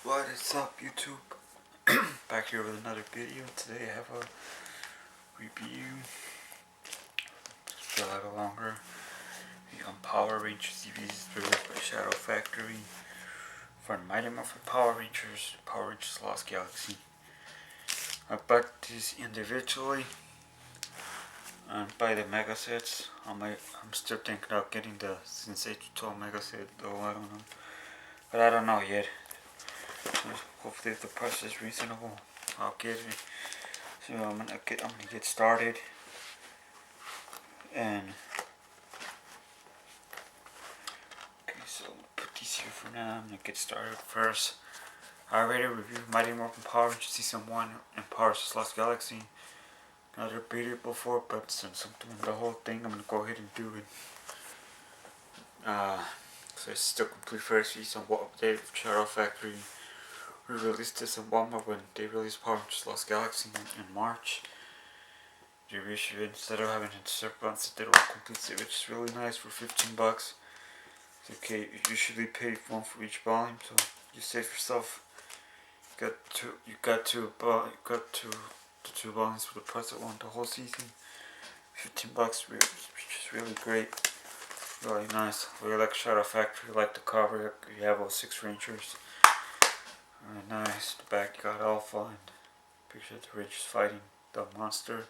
What is up, YouTube? Back here with another video. Today I have a review, just a little longer, on Power Rangers DVDs released by Shadow Factory for Mighty Morphin Power Rangers, Power Rangers Lost Galaxy. I bought these individually and buy the mega sets. I'm still thinking about getting the Sensei 12 mega set, though I don't know. But I don't know yet. Hopefully if the price is reasonable, I'll get it. So I'm gonna get started. And okay, so I'm gonna put these here for now. I'm gonna get started first. I already reviewed Mighty Morphin Power Rangers Season 1 and Power Rangers Lost Galaxy. Another video before, but since I'm doing the whole thing, I'm gonna go ahead and do it. So it's still complete first season. What update of Shadow Factory re-released this in Walmart when they released Power Rangers Lost Galaxy in March. They reissued it instead of having it separate months. They did a complete set, which is really nice for $15. It's okay, you usually pay one for each volume, so you save yourself. You got the two volumes for the price of one the whole season. $15, which is really great. Really nice. Really like Shadow Factory, like the cover. You have all 6 Rangers. Really nice. The back you got Alpha and picture of the Rangers fighting the monster.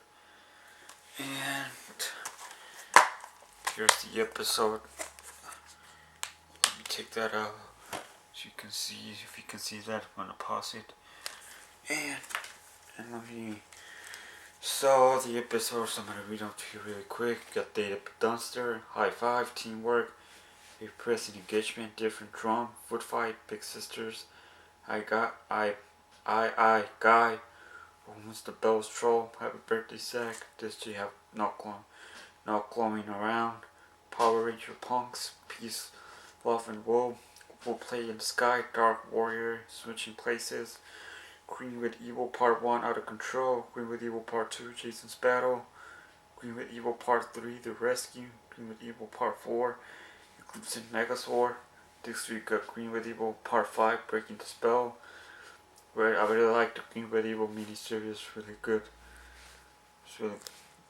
And here's the episode. Let me take that out so you can see, if you can see that, I'm gonna pause it. And let me. So the episodes I'm gonna read them to you really quick. Got Data Dunster, High Five, Teamwork, A Present Engagement, Different Drum, Foot Fight, Big Sisters, I Guy, Almost the Bells Troll, Happy Birthday Sack, This you have not glowing around, Power Ranger Punks, Peace, Love and Woe, Will Play in the Sky, Dark Warrior, Switching Places, Green with Evil Part 1, Out of Control, Green with Evil Part 2, Jason's Battle, Green with Evil Part 3, The Rescue, Green with Evil Part 4, Eclipse and Megazord. This week got Green with Evil Part 5, Breaking the Spell. Where I really like the Green with Evil miniseries, it's really good. It's really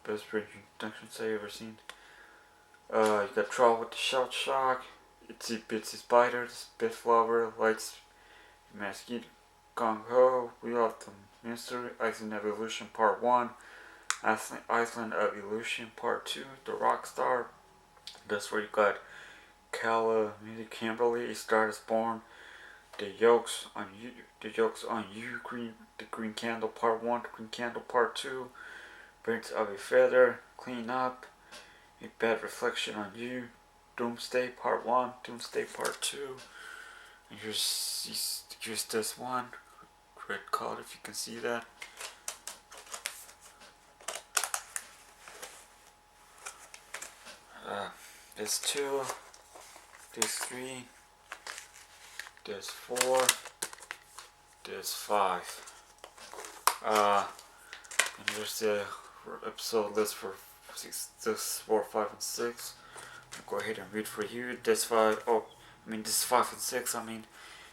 the best Ranger introductions I've ever seen. You got Trouble with the Shell Shock, Itsy Bitsy Spiders, Bitflower, Lights, Mosquito, Gong Ho, Wheel of the Mystery, Island Evolution Part 1, Island of Illusion Part 2, The Rockstar. That's where you got Calamity Kimberly, A Star is Born, The Yolks on You, The Green Candle Part 1, The Green Candle Part 2, Birds of a Feather, Clean Up, A Bad Reflection on You, Doomsday Part 1, Doomsday Part 2, and here's this one, red colored if you can see that. There's 2, there's 3, there's 4, there's 5. And here's the episode list for 6, 4, 5, and 6. I'll go ahead and read for you. This 5, this is 5 and 6.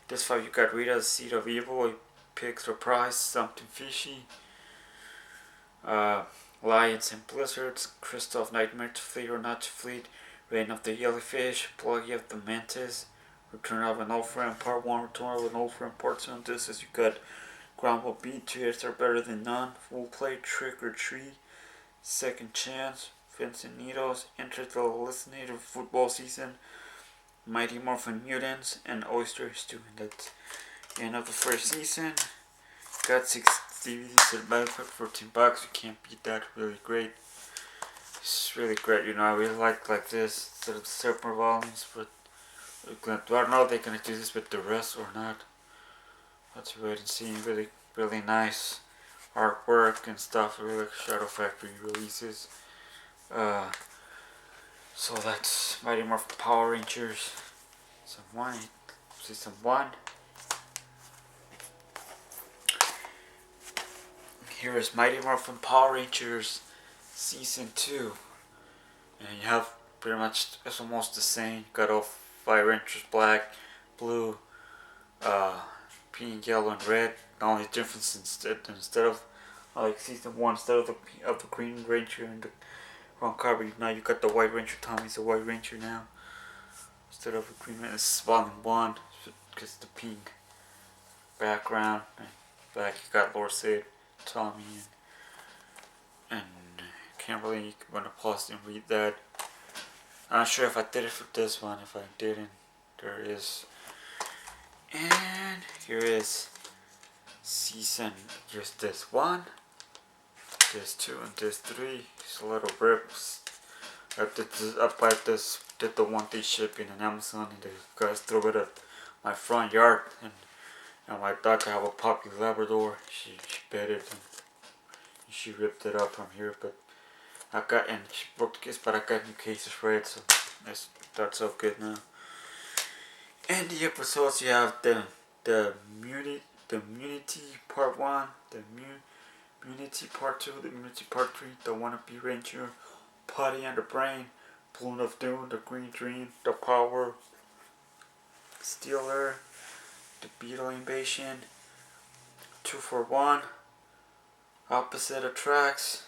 This 5 you got Rita, Seed of Evil, A Pig Surprise, Something Fishy, Lions and Blizzards, Crystal of Nightmare, To Fleet or Not to Fleet, Reign of the Jellyfish, Pluggy of the Mantis, Return of an Old Friend Part 1, Return of an Old Friend Part 2, and this is you got Grumble Beat, 2 Years Are Better Than None, Full Play, Trick or Treat, Second Chance, Fins and Needles, Enter the Hallucinator Football Season, Mighty Morphin Mutants, and Oyster Stew. And that's the end of the first season. Got 6 DVDs at Battle Pack for $14. You can't beat that. Really great. It's really great. I really like this instead of separate volumes. But I don't know if they're gonna do this with the rest or not. Let's wait and see. Really, really nice artwork and stuff. I really like Shadow Factory releases. So that's Mighty Morphin Power Rangers Season 1. Here is Mighty Morphin Power Rangers Season 2. And you have pretty much, it's almost the same. You got all 5 Rangers, black, blue, pink, green, yellow, and red. The only difference instead of like season 1, instead of the Green Ranger and the wrong cover, now you got the White Ranger. Tommy's the White Ranger now instead of the Green Ranger. It's volume 1 because the pink background. And back you got Lord Sid, Tommy, and Kimberly. You can run a pause and read that. I'm not sure if I did it for this one. If I didn't, there is. And here is season. Here's this 1, this 2, and this 3. Just a little rips. I did the one day shipping on Amazon, and the guys threw it at my front yard. And my dog, I have a puppy Labrador. She bit it and she ripped it up from here, but she broke the case, but I got new cases for it, so that's all good now. And the episodes, you have the Immunity Part 1, the Immunity Part 2, the Immunity Part 3, the Wannabe Ranger, Putty and the Brain, Balloon of Doom, the Green Dream, the Power Stealer, the Beetle Invasion, 2 for 1, Opposite Attracts,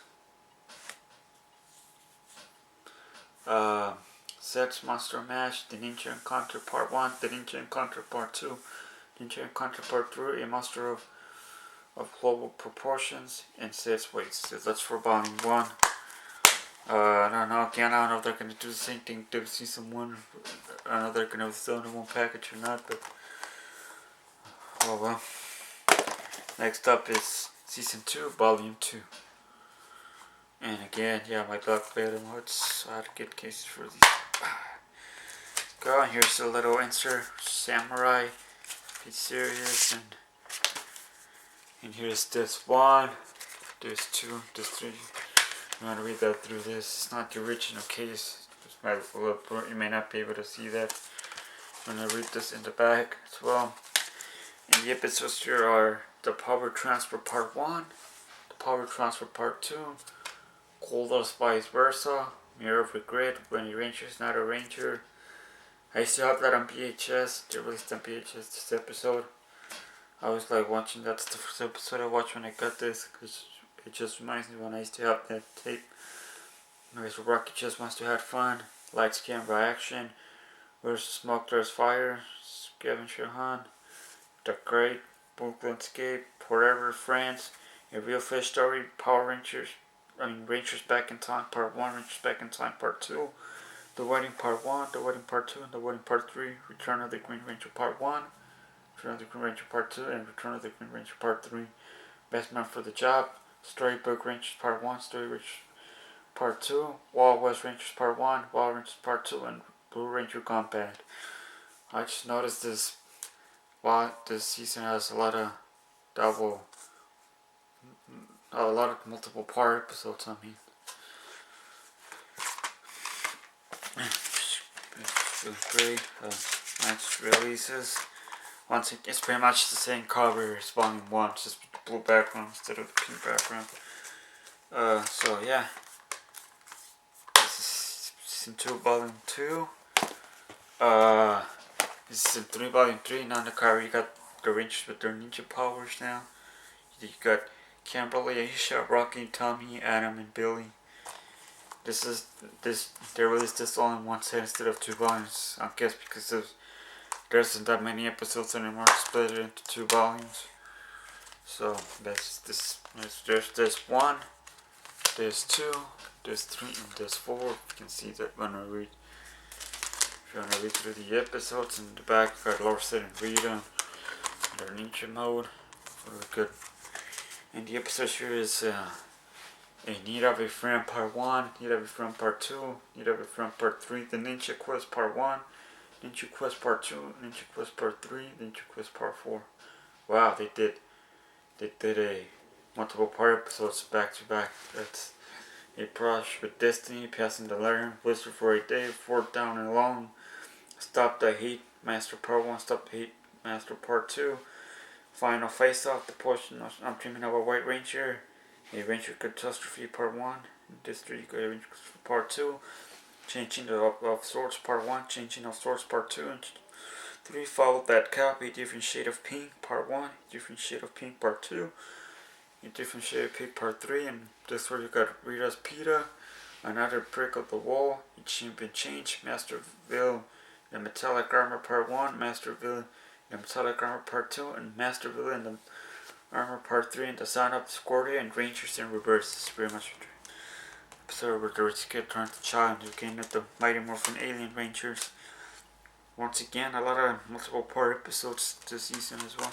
Sets Monster Mash, the Ninja Encounter Part 1, the Ninja Encounter Part 2, Ninja Encounter Part 3, a monster of global proportions, and Sets weights. So that's for volume 1. I don't know, again, I don't know if they're going to do the same thing to season 1. I don't know if they're going to still in one package or not, but oh well. Next up is season 2, volume 2. And again, yeah, my dog bit him. So I had to get cases for these. Go, and here's a little insert. Samurai, be serious, and here's this 1, this 2, this 3. I'm gonna read that through this. It's not the original case. You may not be able to see that. I'm gonna read this in the back as well. And the episodes here are the Power Transfer Part 1, the Power Transfer Part 2, Goldust Vice Versa, Mirror of Regret, When a Ranger is Not a Ranger. I used to have that on VHS. They released on VHS this episode. I was like watching, that's the first episode I watched when I got this, because it just reminds me when I used to have that tape. Anyways, Rocky just wants to have fun. Lights, Camera, Action. Where's Smoke, There's Fire. Scavenger Hunt. The Great. Brooklyn Escape. Forever Friends. A Real Fish Story. Power Rangers. Rangers Back in Time Part 1. Rangers Back in Time Part 2. The Wedding Part 1. The Wedding Part 2. And The Wedding Part 3. Return of the Green Ranger Part 1. Return of the Green Ranger Part 2. And Return of the Green Ranger Part 3. Best Man for the Job. Storybook Rangers Part 1. Story Rangers Part 2. Wild West Rangers Part 1. Wild Rangers Part 2. And Blue Ranger Gone Bad. I just noticed this season has a lot of multiple part episodes. It's great. Next releases. Once it's pretty much the same cover as volume 1, just with the blue background instead of the pink background. So yeah. This is season 2, volume 2. This is season 3, volume 3. Now in the cover you got the Rangers with their ninja powers now. You got Kimberly, Aisha, Rocky, Tommy, Adam, and Billy. They released this all in one set instead of 2 volumes. I guess because there isn't that many episodes anymore to split it into 2 volumes. So there's this 1, there's 2, there's 3, and there's 4. You can see that when I read. If you want to read through the episodes, in the back you got Lorset and Rita. Their ninja mode. Really good. And the episode here is a Need of a Friend Part 1, Need of a Friend Part 2, Need of a Friend Part 3, The Ninja Quest Part 1, Ninja Quest Part 2, Ninja Quest Part 3, Ninja Quest Part 4. Wow, they did a multiple part episodes back to back. That's a brush with Destiny, Passing the Learn, Whisper for a Day, 4 Down and Alone, Stop the Hate, Master Part 1, Stop the Hate, Master Part 2, Final Face Off, the portion of I'm Dreaming of a White Ranger, a Ranger Catastrophe Part 1, District Ranger Part 2, Changing of Swords Part 1, Changing of Swords Part 2, and 3 followed that copy, Different Shade of Pink Part 1, Different Shade of Pink Part 2, A Different Shade of Pink Part 3, and this where you got Rita's Pita, Another Brick of the Wall, It Shouldn't Been Changed, Masterville, The Metallic Armor Part 1, Masterville, The Metallic Armor Part 2, and Masterville in the Armor Part 3, and the Sound of Discordia, and Rangers in Reverse. This is pretty much episode where the rich kid turns to child and again at the Mighty Morphin Alien Rangers. Once again, a lot of multiple part episodes this season as well.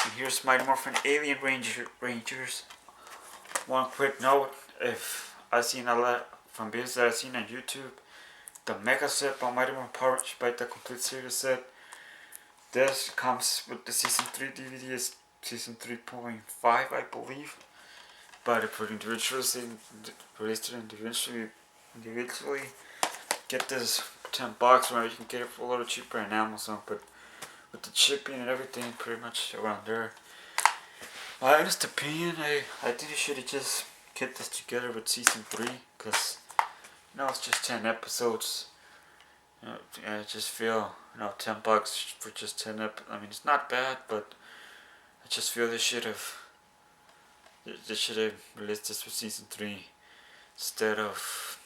And here's Mighty Morphin Alien Rangers. One quick note, if I've seen a lot from videos that I've seen on YouTube, the Mega Set by Mighty Morphin Power Rangers by the complete series set. This comes with the Season 3 DVD, is Season 3.5 I believe. But if we're individually released it individually, get this $10 where you can get it for a little cheaper on Amazon, but with the shipping and everything pretty much around there. My honest opinion, I think you should have just get this together with Season 3, because it's just 10 episodes. I just feel $10 for just 10 episodes. I mean, it's not bad, but I just feel they should have released this for Season 3 instead of,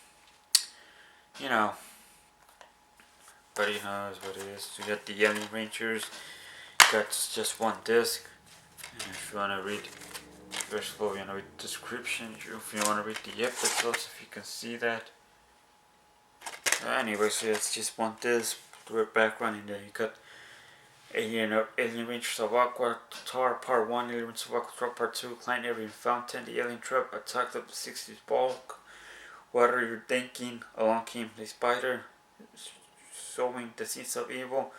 but knows what it is. You got the Alien Rangers, got just one disc, and if you want to read, first of all, you want to read the description, if you want to read the episodes, if you can see that. Anyway, so it's just one disc, the background, and then you got Alien Rangers of Aqua Tar Part 1, Alien Rangers of Aqua Tar Part 2, Client Alien Fountain, the Alien Trap attacked up the 60s bulk. What are you thinking? Along came the spider, showing the scenes of evil.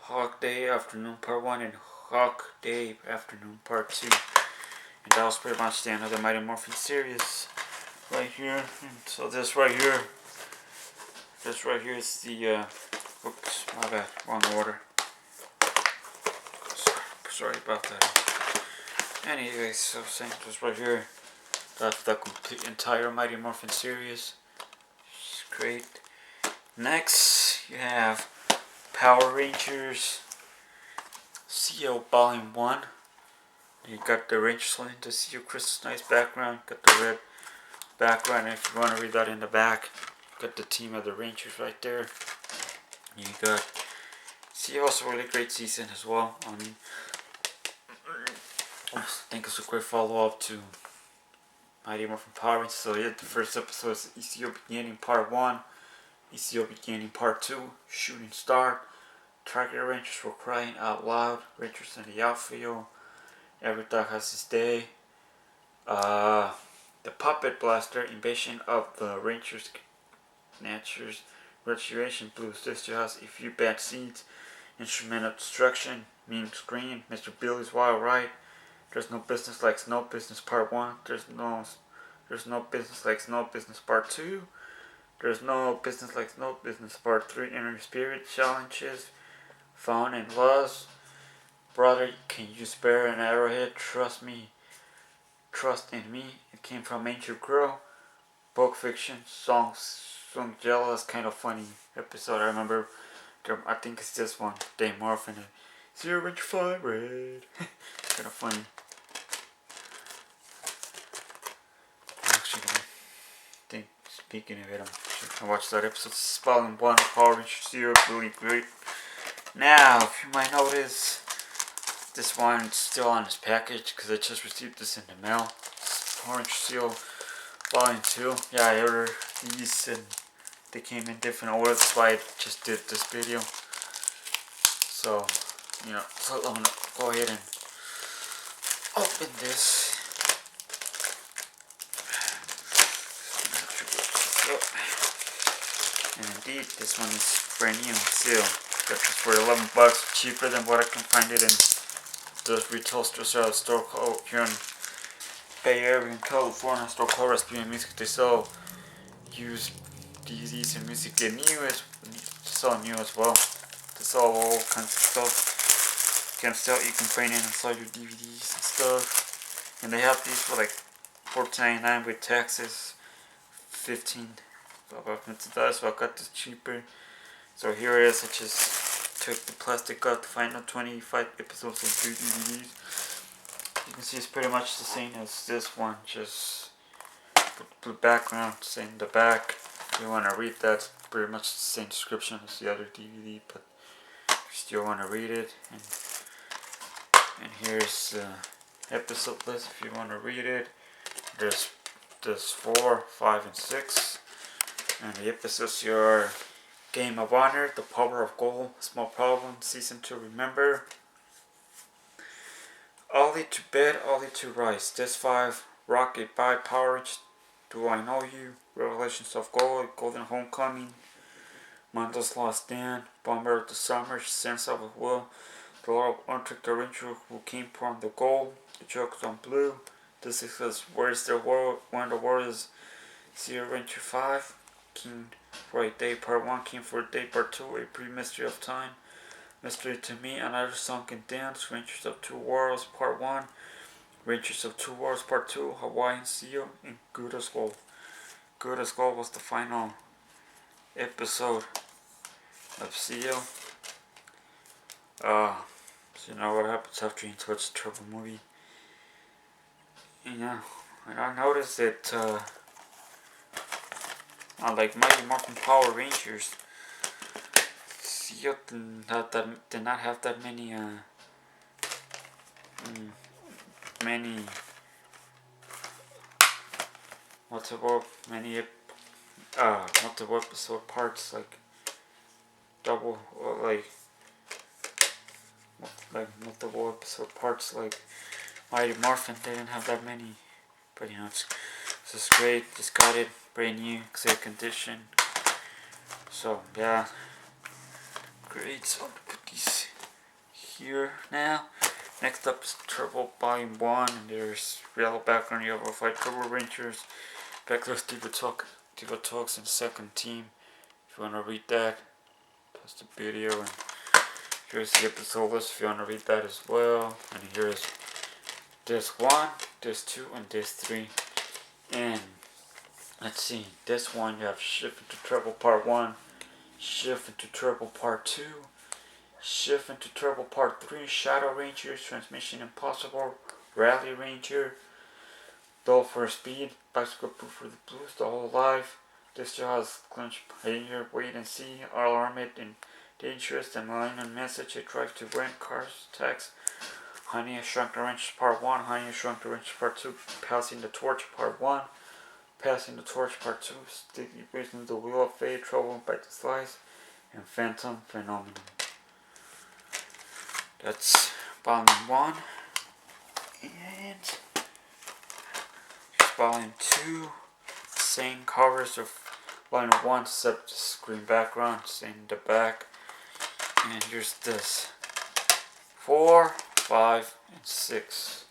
Hawk Day Afternoon Part 1 and Hawk Day Afternoon Part 2. And that was pretty much the end of the Mighty Morphin series right here. And so this right here is the, oops, my bad, wrong order. Sorry about that. Anyway, so saying this right here, that's the complete entire Mighty Morphin series. It's great. Next, you have Power Rangers CO Volume 1. You got the Rangers holding the CO Crystal Nice background, got the red background. If you want to read that in the back, got the team of the Rangers right there. You got CO, also really great season as well. I mean, I think it's a great follow up to Mighty Morphin Power Rangers. So yeah, the first episode is ECO Beginning Part 1, ECO Beginning Part 2, Shooting Star, Target Rangers were crying out loud, Rangers in the outfield, Every Dog Has His Day, the Puppet Blaster, Invasion of the Rangers, Snatchers, Restoration Blues, Sister House, A Few Bad Seeds, Instrumental Destruction, Mean Screen, Mr. Billy's Wild Ride, There's No Business Like Snow Business Part 1, There's no Business Like Snow Business Part 2, There's No Business Like Snow Business Part 3, Inner Spirit Challenges, Found and Lost, Brother, Can You Spare an Arrowhead? Trust Me, Trust in Me, It Came From Angel Girl, Book Fiction, Song Jealous, kind of funny episode. I remember, I think it's this one, Day Morphin and Zero Inch Fly Red. Kind of funny. Actually, I think, speaking of it, I watched that episode, Volume 1 of Power Rangers Zero, really great. Now, if you might notice, this one's still on this package because I just received this in the mail. Power Rangers Zero Volume 2. Yeah, I ordered these and they came in different orders, that's why I just did this video. So, so I'm gonna go ahead and open this. And indeed, this one is brand new, still. Got this for $11, cheaper than what I can find it in the retail store called here in Bay Area in California. Store called Raspberry Music. They sell used DVDs and music. They're new as well. They sell all kinds of stuff. You can print in and sell your DVDs and stuff. And they have these for like $14.99 with taxes, $15. So I got this cheaper. So here it is. I just took the plastic out, the final 25 episodes of 3 DVDs. You can see it's pretty much the same as this one, just blue background, same in the back. If you want to read that, it's pretty much the same description as the other DVD, but if you still want to read it, and here's the episode list if you want to read it. There's 4, 5, and 6, and the episodes are Game of Honor, The Power of Gold, Small Problem, Season 2, Remember, Ollie to Bed, Ollie to Rise, Disc 5, Rocket by Power Rangers, Do I Know You, Revelations of Gold, Golden Homecoming, Mondo's Lost Dan, Bomber of the Summer, Sense of Will, The Lord of Untrick the Ranger Who Came from the Gold, The Jokes on Blue, This is Where's the World When the World is Zero Ranger 5, King for a Day Part 1, King for a Day Part 2, A Pre-Mystery of Time, Mystery to Me, Another Sunken Dance, Rangers of Two Worlds Part 1, Rangers of Two Worlds Part 2, Hawaiian Seal, and Good as Gold. Good as Gold was the final episode of Seal. So you know what happens after you watch the Turbo movie. Yeah, and I noticed that unlike Mighty Morphin Power Rangers, Seal did not have that many multiple episode parts, like double multiple episode parts like Mighty Morphin. They didn't have that many, but you know, it's just great. Just got it brand new, excellent condition. So yeah, great. So I'm gonna put these here now. Next up is Turbo Volume 1, and there's yellow background, yellow fight Turbo Rangers. Back there's Diva Talks and Second Team. If you want to read that, pause the video, and here's the episode list if you want to read that as well. And here's Disc 1, Disc 2, and Disc 3. And let's see, Disc 1 you have Shift into Turbo Part 1, Shift into Turbo Part 2, Shift into Turbo Part 3, Shadow Rangers, Transmission Impossible, Rally Ranger, Dull for Speed, Bicycle Proof for the Blues, The Whole Life. This still has Clinch Danger, Wait and See, All Armored and Dangerous, and Line and Message, A Drive to Rent, Cars, Tax, Honey, I Shrunk the Wrench Part 1, Honey, I Shrunk the Wrench Part 2, Passing the Torch Part 1, Passing the Torch Part 2, Sticky Wisdom, The Wheel of Fate, Trouble by the Slice, and Phantom Phenomenon. That's Volume 1. And Volume 2, same covers of Volume 1 except the green background, same in the back. And here's this 4, 5, and 6.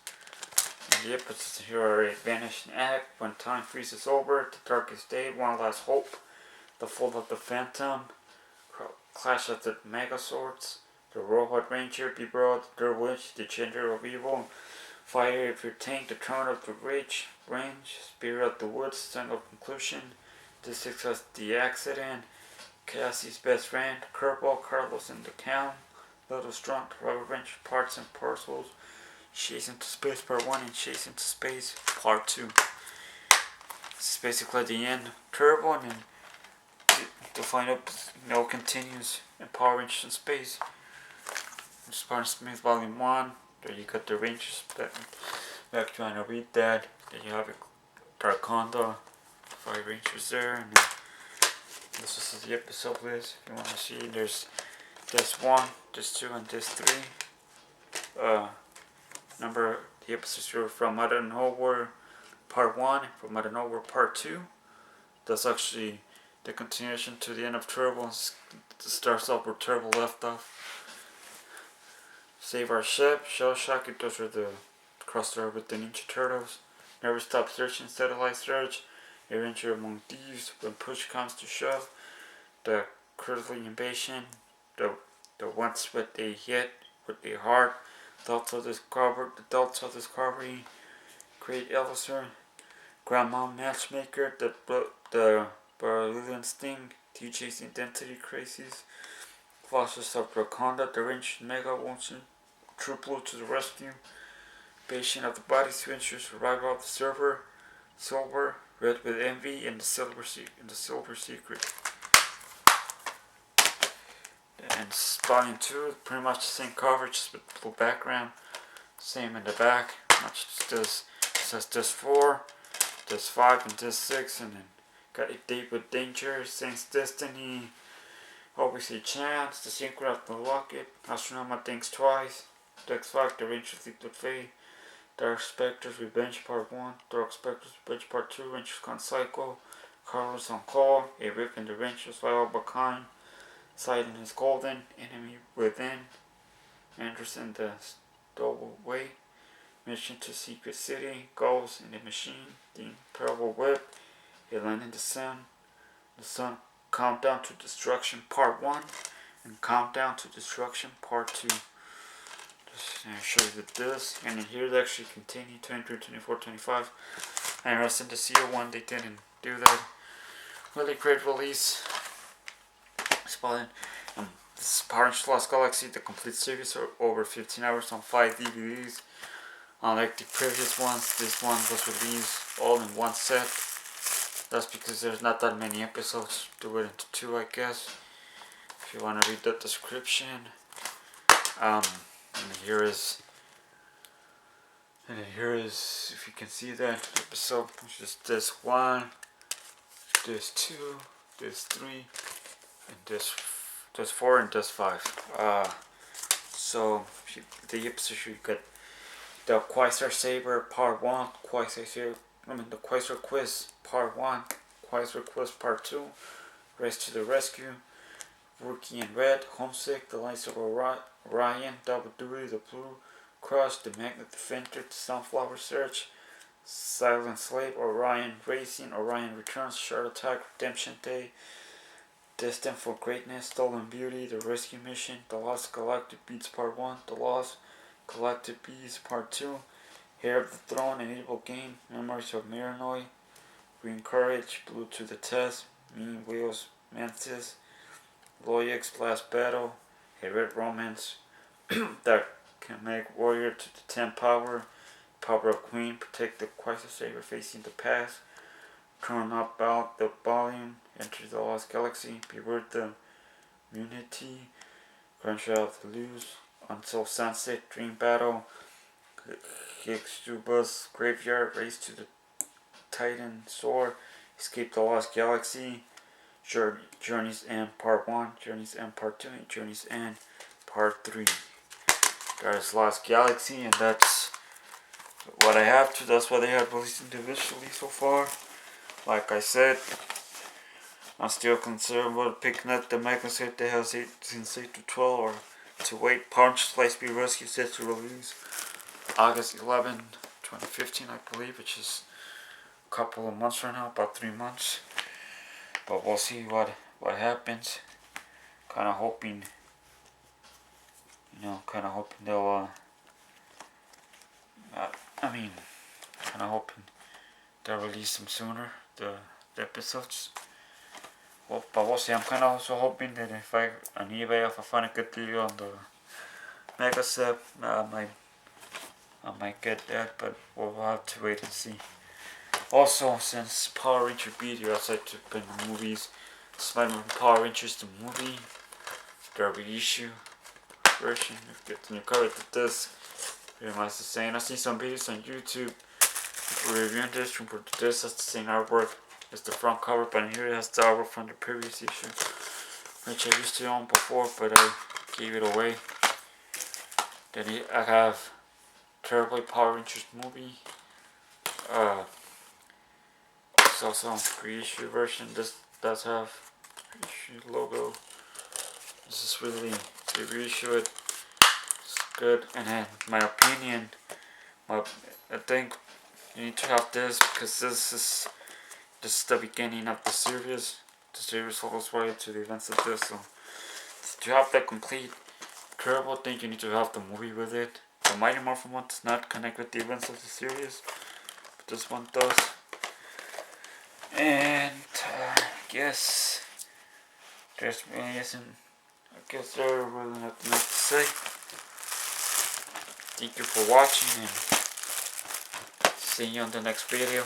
And the episodes here are A Vanishing Act, When Time Freezes Over, The Darkest Day, One Last Hope, The Fall of the Phantom, Clash of the Megazords, The Robot Ranger, Bebro, The Dirt Witch, The Gender of Evil, Fire of Your Tank, The Turn of the Rage, Range, Spirit of the Woods, Song of Conclusion, The Six of the Accident, Cassie's Best Friend, Curveball, Carlos and the Count, Little Strong, Rubber Wrench, Parts and Parcels, Chase into Space Part 1, and Chase into Space Part 2. This is basically the end of Turbo, and then the final continues in Power Rangers in Space. Spartan Smith Volume 1. There you got the Rangers back trying to read that. Then you have Darkonda, 5 Rangers there, and then this is the episode list. If you want to see, there's Disc 1, Disc 2, and Disc 3. The episodes are From Out of Nowhere Part 1, From Out of Nowhere Part 2. That's actually the continuation to the end of Turbo. It starts off where Turbo left off. Save Our Ship, Shell Shock, those are the crossover with the Ninja Turtles. Never Stop Searching, Satellite Search, Adventure Among Thieves, When Push Comes to Shove, The Critical Invasion, the Once What They Hit with Their Heart, Delta Discovery, Great Elvisor, Grandma Matchmaker, the Brazilian Sting, TJ's Identity Crisis, Colossus of Draconda, the ranged Mega Wonson, True Blue to the rescue. Patient of the Body Switchers, arrival of the server. Silver, Red with Envy, and the Silver Secret. And Volume 2, pretty much the same coverage, just with blue background. Same in the back. Much this says disc 4, disc 5, and disc 6, and then got A Date with Danger, Saint's Destiny, Obviously Chance, The Secret of the Locket, Astronoma Thinks Twice, Dex 5, The Range of Secret Fate, Dark Spectre's Revenge Part 1, Dark Spectre's Revenge Part 2, Rangers Gone Psycho, Carlos on Call, A Rip in the Rangers, Vial Bakine, Sidon is Golden, Enemy Within, Anderson the Stowaway, Mission to Secret City, Goals in the Machine, The Imparable Whip, A Land in the Sun, Countdown to Destruction Part 1, and Countdown to Destruction Part 2. Just show you this, and here they actually continue 23, 24, 25. I'm interested to see one they didn't do that. Really great release. Spotted. This is Power Rangers Lost Galaxy, the complete series, over 15 hours on 5 DVDs. Unlike the previous ones, this one was released all in one set. That's because there's not that many episodes. Do it into 2, I guess. If you want to read the description. And here is, if you can see that episode, which is this 1, this 2, this 3, and this 4, and this 5. So the episode you got the Quasar Saber Part 1, the Quasar Quiz Part 1, Quasar Quiz Part 2, Race to the Rescue, Rookie and Red, Homesick, The Lights of Orion, Double Duty, The Blue Cross, The Magnet Defender, The Sunflower Search, Silent Slave, Orion Racing, Orion Returns, Shard Attack, Redemption Day, Destined for Greatness, Stolen Beauty, The Rescue Mission, The Lost Galactic Beats Part 1, The Lost Galactic Beats Part 2, Heir of the Throne, An Evil Game, Memories of Miranoi, Green Courage, Blue to the Test, Mean Wheels, Mantis, Loyix Last Battle, A Red Romance, that can make Warrior to the 10 Power, Power of Queen, Protect the Quasar Saber Facing the Past, Turn Up Out the Volume, Enter the Lost Galaxy, Beware the Unity, Grand Shadow of the Lose, Until Sunset, Dream Battle, Higgs Graveyard, Race to the Titan Sword, Escape the Lost Galaxy, Journey's End Part 1, Journey's End Part 2, and Journey's End Part 3. That is Lost Galaxy, and that's what I have to. That's what they have released individually so far. Like I said, I'm still concerned about picking up the mega set that has since 8 to 12 or to wait. Punch Lightspeed Rescue set to release August 11, 2015, I believe, which is a couple of months right now, about 3 months. But we'll see what happens. Kind of hoping, they'll, kind of hoping they'll release them sooner, the episodes. Well, but we'll see. I'm kind of also hoping that on eBay, if I find a good deal on the Mega set, I might get that, but we'll have to wait and see. Also, since Power Ranger beat you outside to put in the movies, Spider-Man Power Rangers the movie, the reissue version, get the new cover to this. Pretty much the same. I've seen some videos on YouTube reviewing this from this. That's the same artwork as the front cover, but here it has the artwork from the previous issue, which I used to own before, but I gave it away. Then I have Terribly Power Rangers movie. It's also a reissue version. This does have reissue logo. This is really, they reissue it. It's good. And then my opinion, I think you need to have this because this is the beginning of the series. The series follows right to the events of this. So to have the complete Terrible thing, you need to have the movie with it. The Mighty Morphin one does not connect with the events of the series, but this one does. And I guess there's really isn't a guess there really nothing else to say. Thank you for watching and see you on the next video.